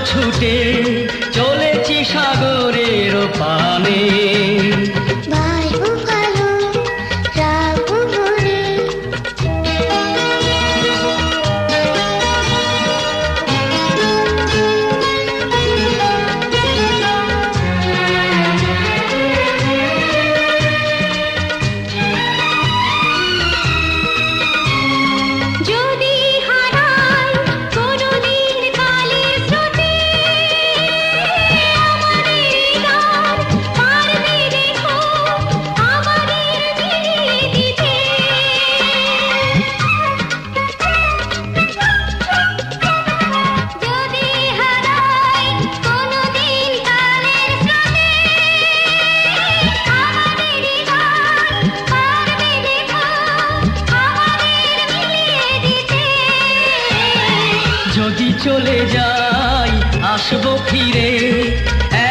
ছুটে চলেছি সাগরের পানে। বাসবো ভালো, রাখবো ভরে। যদি হারাই কোনোদিন কালের স্রোতে, আমাদের গান পারবে দেখো আমাদের মিলিয়ে দিতে। যদি হারাই কোনোদিন কালের স্রোতে, আমাদের গান পারবে দেখো আমাদের মিলিয়ে দিতে। যদি চলে যাই আসবো ফিরে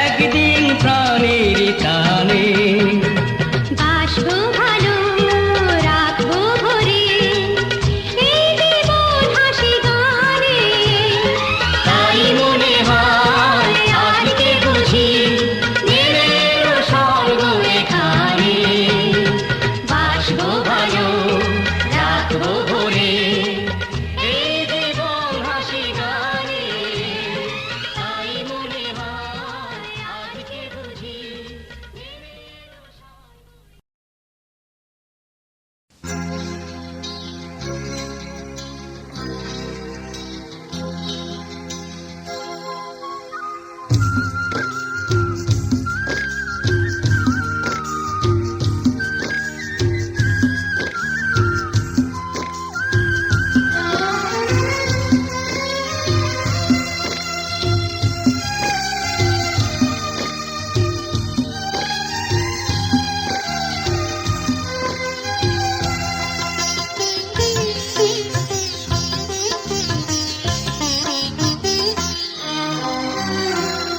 একদিন প্রাণের টানে। বাসবো ভালো, রাখবো ভরে, এই জীবন হাসি গানে। তাই মনে হয় আজকে বুঝি নেমে এলো স্বর্গ এখানে। বাসবো ভালো, রাখবো ভরে এই জীবন হাসি গানে। তাই মনে হয় আজকে বুঝি নেমে এলো স্বর্গ।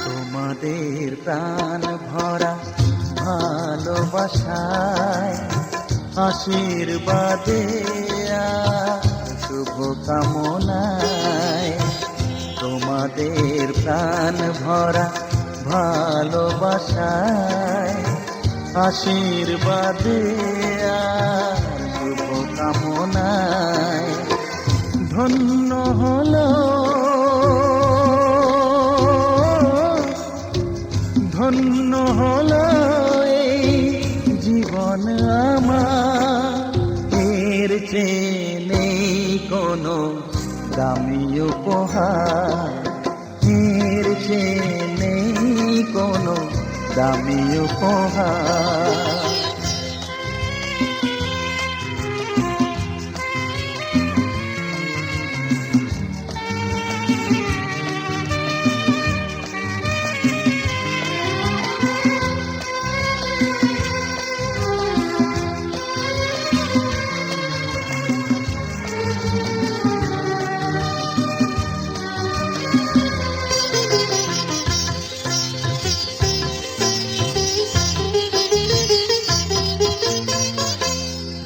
তোমাদের প্রাণ ভরা ভালোবাসায় আশীর্বাদে আর শুভ কামনায়। তোমাদের প্রাণ ভরা ভালোবাসায় আশীর্বাদে আর শুভ কামনায়। ধন্য হলো ধন্য হলো এই জীবন আমার। এর চেয়ে নেই কোনো দামি উপহার, এর চেয়ে নেই কোনো দামি উপহার।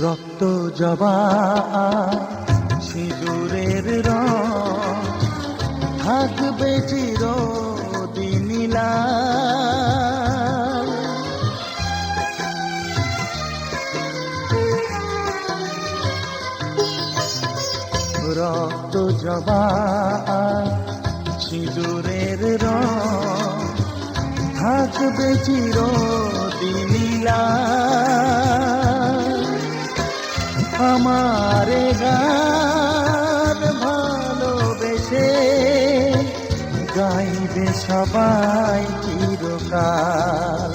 রক্ত জবা সিঁদুরের রং থাকবে চিরদিন লাল। রক্ত জবা সিঁদুরের রং থাকবে চিরদিন লাল। আমার গান ভালোবেসে গাইবে সবাই চিরকাল।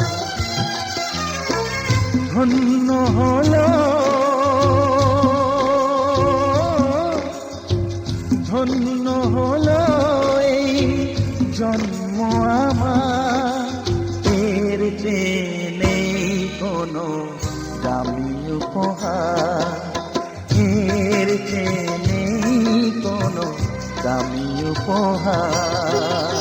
ধন্য হলো ধন্য হলো এই জন্ম আমার। এর চেয়ে নেই কোনো দামি উপহার, এর চেয়ে নেই কোনো দামি উপহার।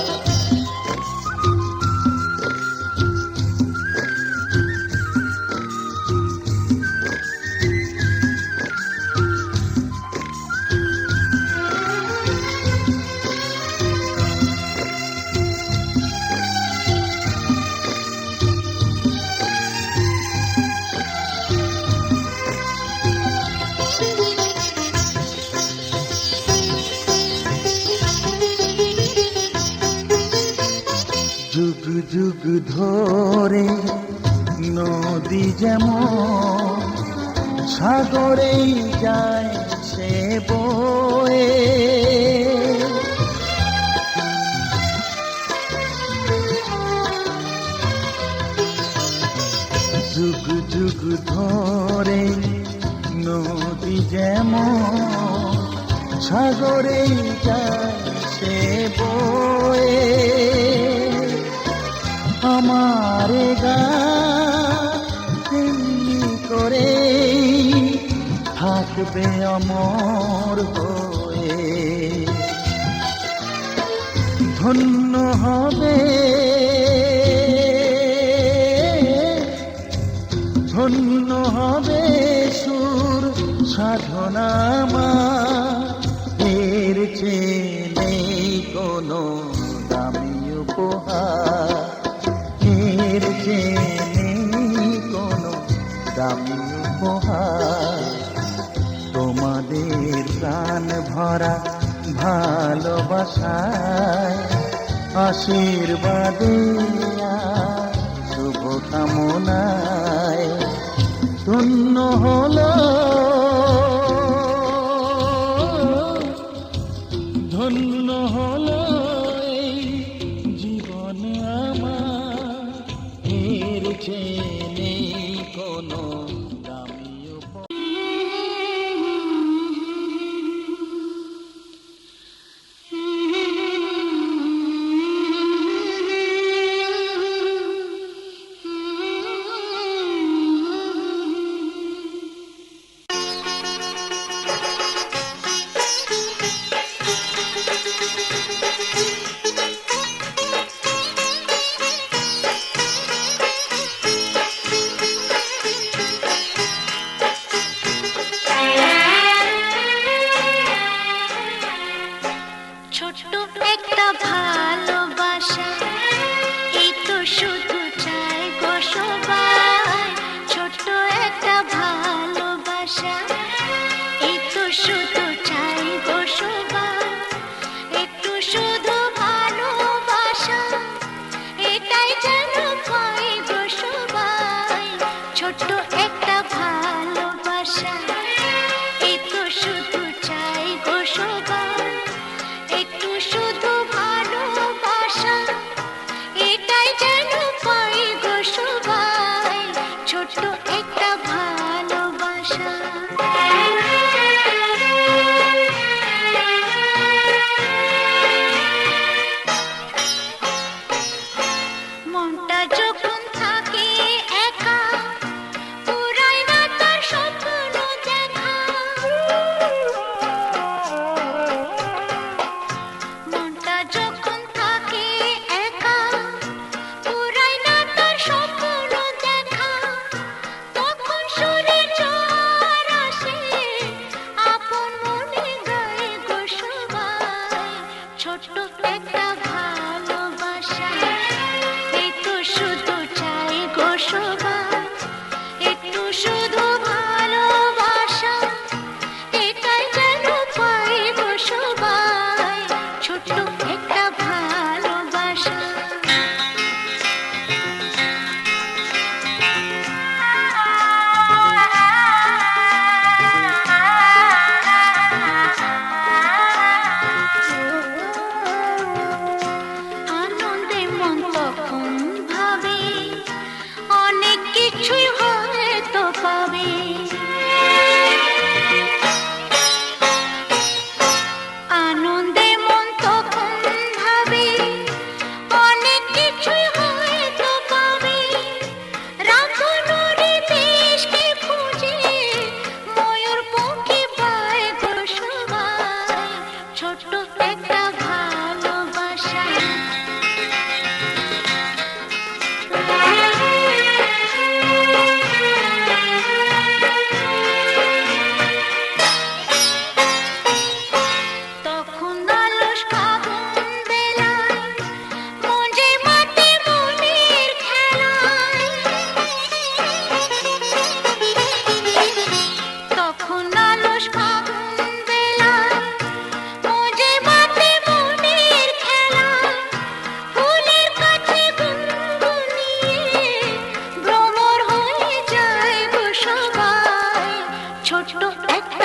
যুগ ধরে নদী যেমন সাগরেই যায় সে বয়ে, যুগ যুগ ধরে নদী যেমন সাগরেই যায় সে বয়ে, আমার গান তেমনি করে থাকবে অমর হয়ে, ধন্য হবে ধন্য হবে সুর সাধনা এর চেয়ে নেই কোনো দামি উপহার, এর চেয়ে নেই কোনো দামি উপহার। তোমাদের প্রাণ ভরা ভালোবাসায় আশীর্বাদে শুভ কামনায় ধন্য হলো ধন্য হলো এই জীবন আমার, এর চেয়ে নেই কোনো দামি উপহার।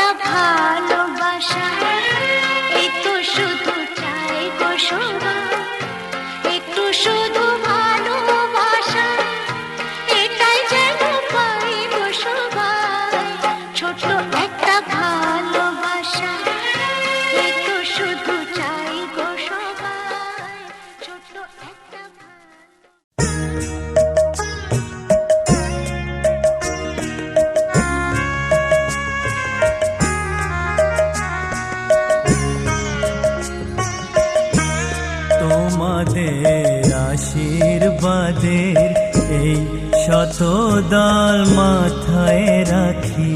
একটা ভালোবাসা, এই তো শুধু চাই গো সবাই, একটু শুধু ভালোবাসা, এটাই যেন পাই গো সবাই। ছোট্ট একটা ভালোবাসা, এই তো শুধু চাই গো সবাই, ছোট্ট একটা তোমাদের আশীর্বাদের এই শতদল মাথায় রাখি,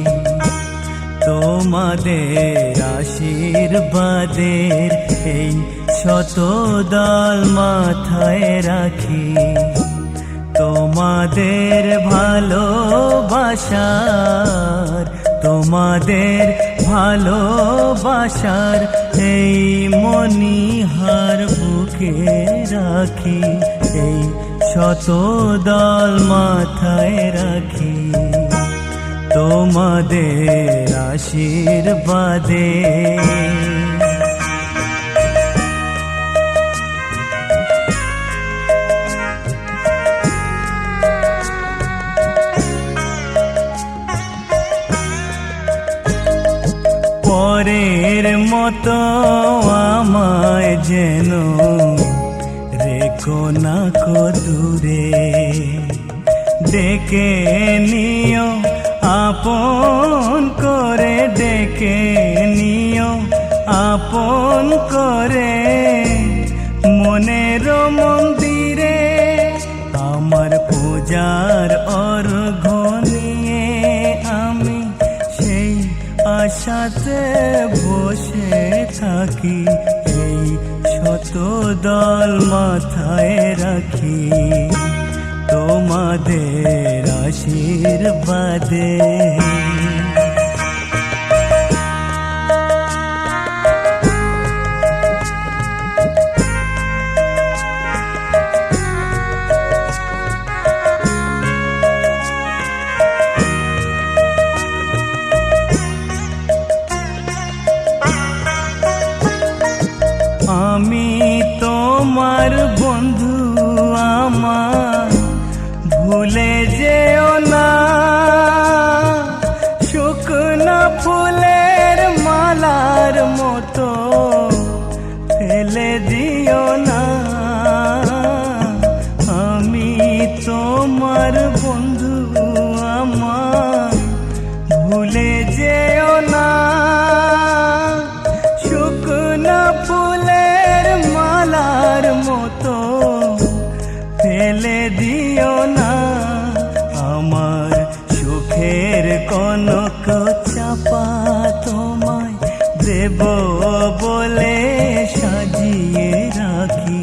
তোমাদের আশীর্বাদের এই শতদল মাথায় রাখি, তোমাদের ভালোবাসার, তোমাদের ভালোবাসার এই মণিহার বুকে রাখি, এই শতদল মাথায় রাখি, তোমাদের আশীর্বাদে। পরের মতো আমায় যেন রেখো না কো দূরে, ডেকে নিও আপন করে, ডেকে নিও আপন করে, মনের মন্দিরে আমার পূজার অর্ঘ্য নিয়ে আমি সেই আশাতে বসে থাকি, এই শতদল মাথায় রাখি, তোমাদের আশীর্বাদে। আমি তোমার বন্ধু, আমার ভুলে যেও না, শুকনো ফুলের মালার মতো ফেলে দিও না। আমি তোমার বন্ধু, আমার ভুলে যেও না, শুকনো ফুলের মালার মতো ফেলে দিও না। আমার সুখের কনক চাপা তোমায় দেব বলে সাজিয়ে রাখি,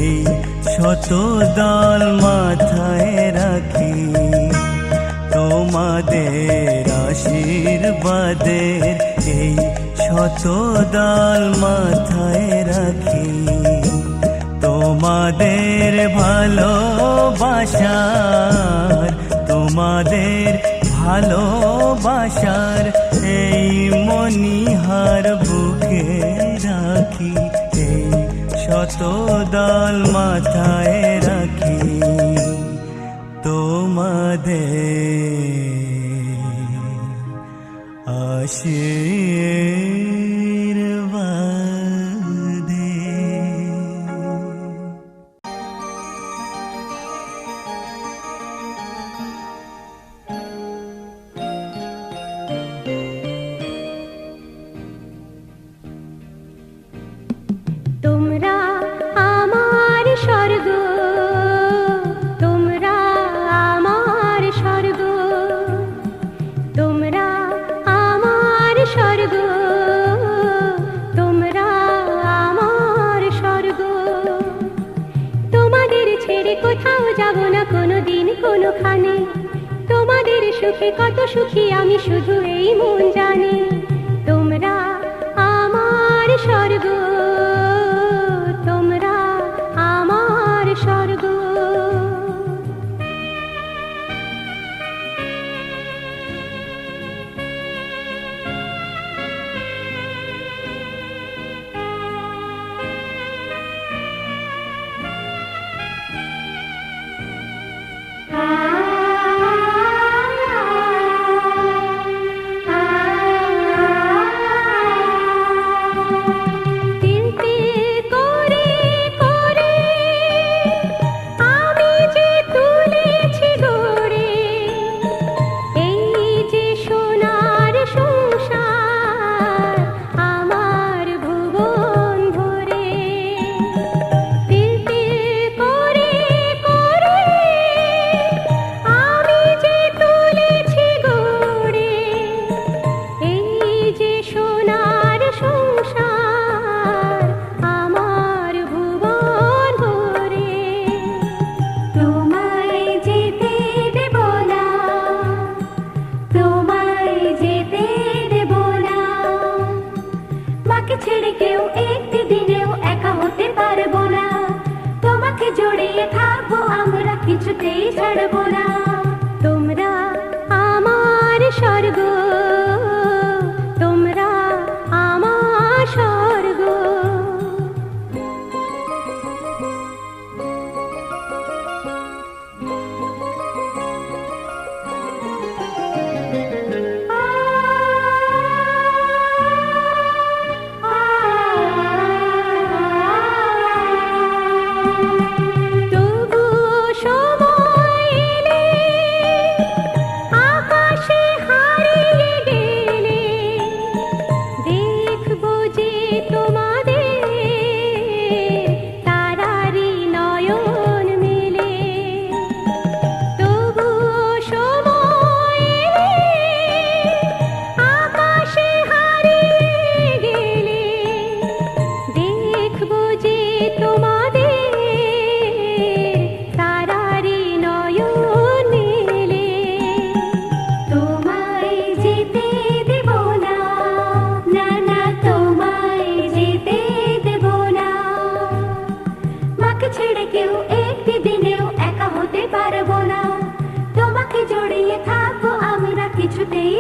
এই শতদল মাথায় রাখি, তোমাদের আশীর্বাদের এই শতদল মাথায় রাখি, তোমাদের ভালোবাসার, তোমাদের ভালোবাসার এই মণিহার বুকে রাখি, এই শতদল মাথায় রাখি, তোমাদের আশীর্বাদে। তোমরা আমার স্বর্গ, তোমরা আমার স্বর্গ, তোমরা আমার স্বর্গ, তোমরা আমার স্বর্গ। তোমাদের ছেড়ে কোথাও যাব না কোনোদিন কোনোখানে, তোমাদের সুখে কত সুখী আমি শুধু এই মন জানে। তোমরা আমার স্বর্গ, তোমরা আমার স্বর্গ।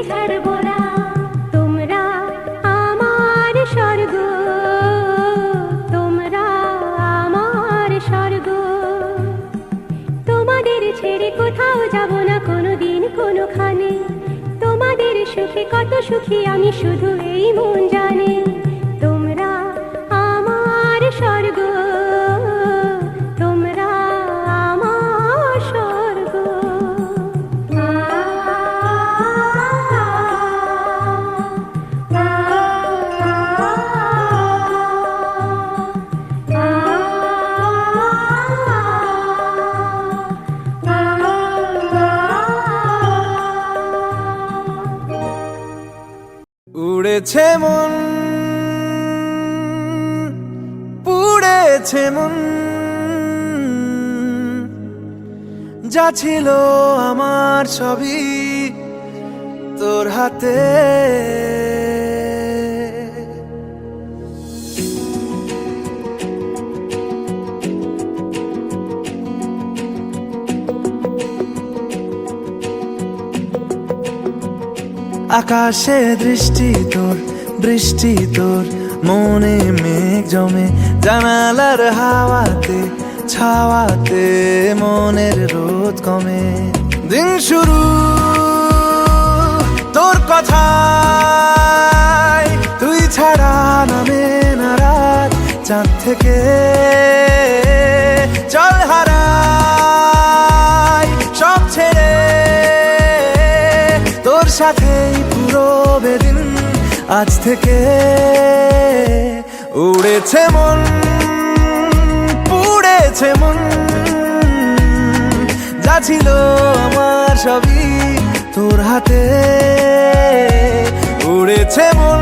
ছাড়বো না। তোমরা আমার স্বর্গ, তোমরা আমার স্বর্গ। তোমাদের ছেড়ে কোথাও যাব না কোনোদিন কোনোখানে। তোমাদের সুখে কত সুখী আমি শুধু এই মন জানে। তোমরা আমার স্বর্গ, তোমরা আমার স্বর্গ। উড়েছে মন, পুড়েছে মন, যা ছিল আমার সবই তোর হাতে। আকাশে দৃষ্টি তোর, বৃষ্টি তোর, মনে মেঘ জমে, জানালার হাওয়াতে ছাওয়াতে মনের রোদ কমে। দিন শুরু তোর কথায়, তুই ছাড়া নামে না রাত। চাঁদ থেকে চল হারাই সব ছেড়ে, তোর সাথেই পুরো বেদিন আজ থেকে। উড়েছে মন, পুড়েছে মন, যা ছিল আমার সবই তোর হাতে। উড়েছে মন,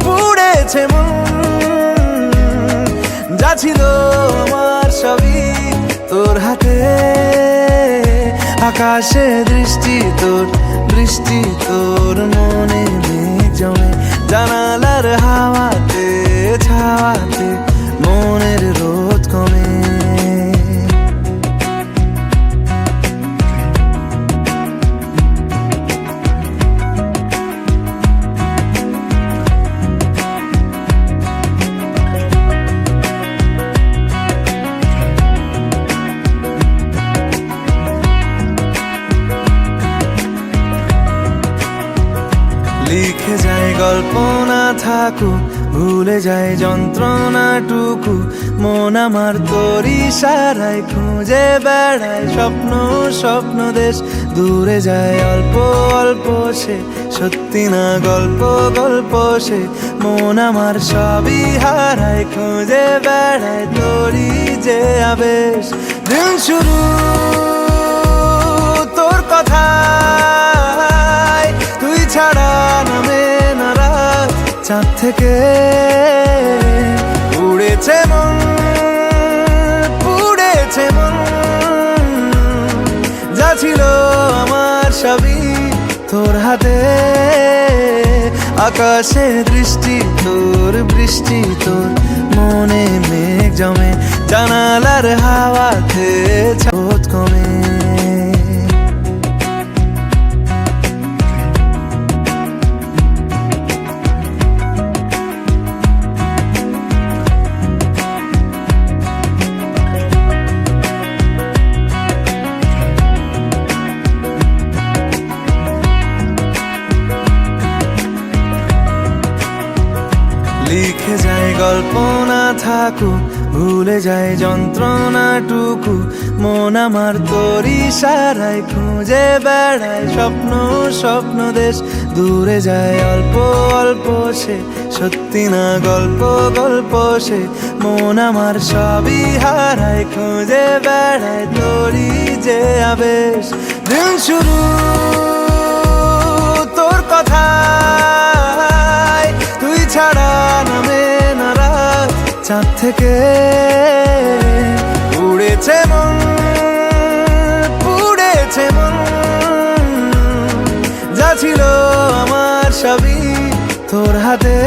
পুড়েছে মন, যা ছিল আমার সবই তোর হাতে। আকাশে দৃষ্টি তোর, বৃষ্টি তোর, মনে মেঘ জমে, জানালার হাওয়াতে ছাওয়াতে মনের রোদ কমে। লিখে যায় গল্প না থাকুক, ভুলে যায় যন্ত্রণাটুকু। মন আমার তোর ইশারায় খুঁজে বেড়ায় স্বপ্ন, স্বপ্ন দেশ। দূরে যায় অল্প অল্প সে, সত্যি না গল্প, গল্প সে। মন আমার সবই হারায়, খুঁজে বেড়ায় তোরই যে আবেশ। দিন শুরু তোর কথায়, তুই ছাড়া নামে না রাত। চাঁদ থেকে উড়েছে মন, পুড়েছে মন, যা ছিল আমার সবই তোর হাতে। আকাশে দৃষ্টি তোর, বৃষ্টি তোর, মনে মেঘ জমে, জানালার হাওয়াতে ছাদ কমে। লিখে যায় গল্প না থাকুক, ভুলে যায় যন্ত্রণাটুকু। মন আমার তোর ইশারায় খুঁজে বেড়ায় স্বপ্ন, স্বপ্ন দেশ। দূরে যায় অল্প অল্প সে, সত্যি না গল্প, গল্প সে। মন আমার সবই হারায়, খুঁজে বেড়ায় তোরই যে আবেশ। দিন শুরু তোর কথায়, তুই ছাড়া নামে না রাত। চাঁদ থেকে উড়েছে মন, পুড়েছে মন, যা ছিল আমার সবই তোর হাতে।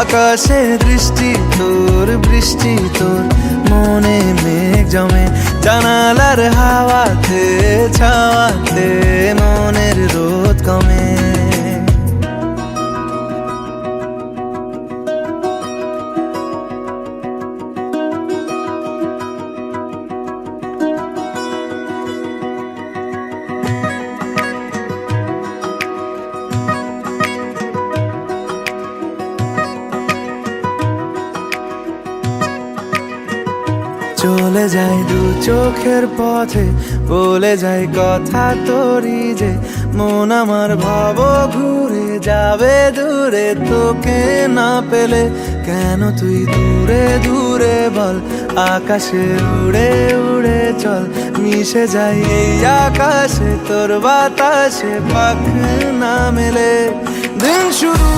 আকাশে দৃষ্টি তোর, বৃষ্টি তোর, মনে মেঘ জমে, জানালার হাওয়াতে ছাওয়াতে মনের রোদ কমে। চলে যাই দু চোখের পথে, বলে যাই কথা তোরই যে মন আমার ভাব ঘুরে যাবে দূরে তোকে না পেলে। কেন তুই দূরে দূরে বল, আকাশে উড়ে উড়ে চল, মিশে যাই এই আকাশে তোর বাতাসে পাখ না মেলে। দিন শুরু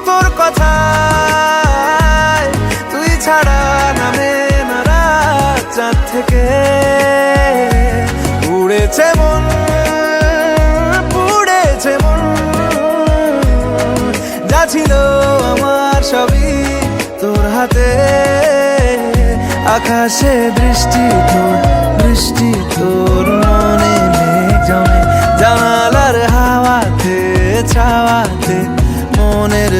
তোর কথা তুই ছাড়া নামে না রাত চাঁদ থেকে। উড়েছে মন পুড়েছে মন, যা ছিল আমার সবই তোর হাতে। আকাশে বৃষ্টি তোর মনে মেঘ জমে, জানালার হাওয়াতে ছাওয়াতে মনের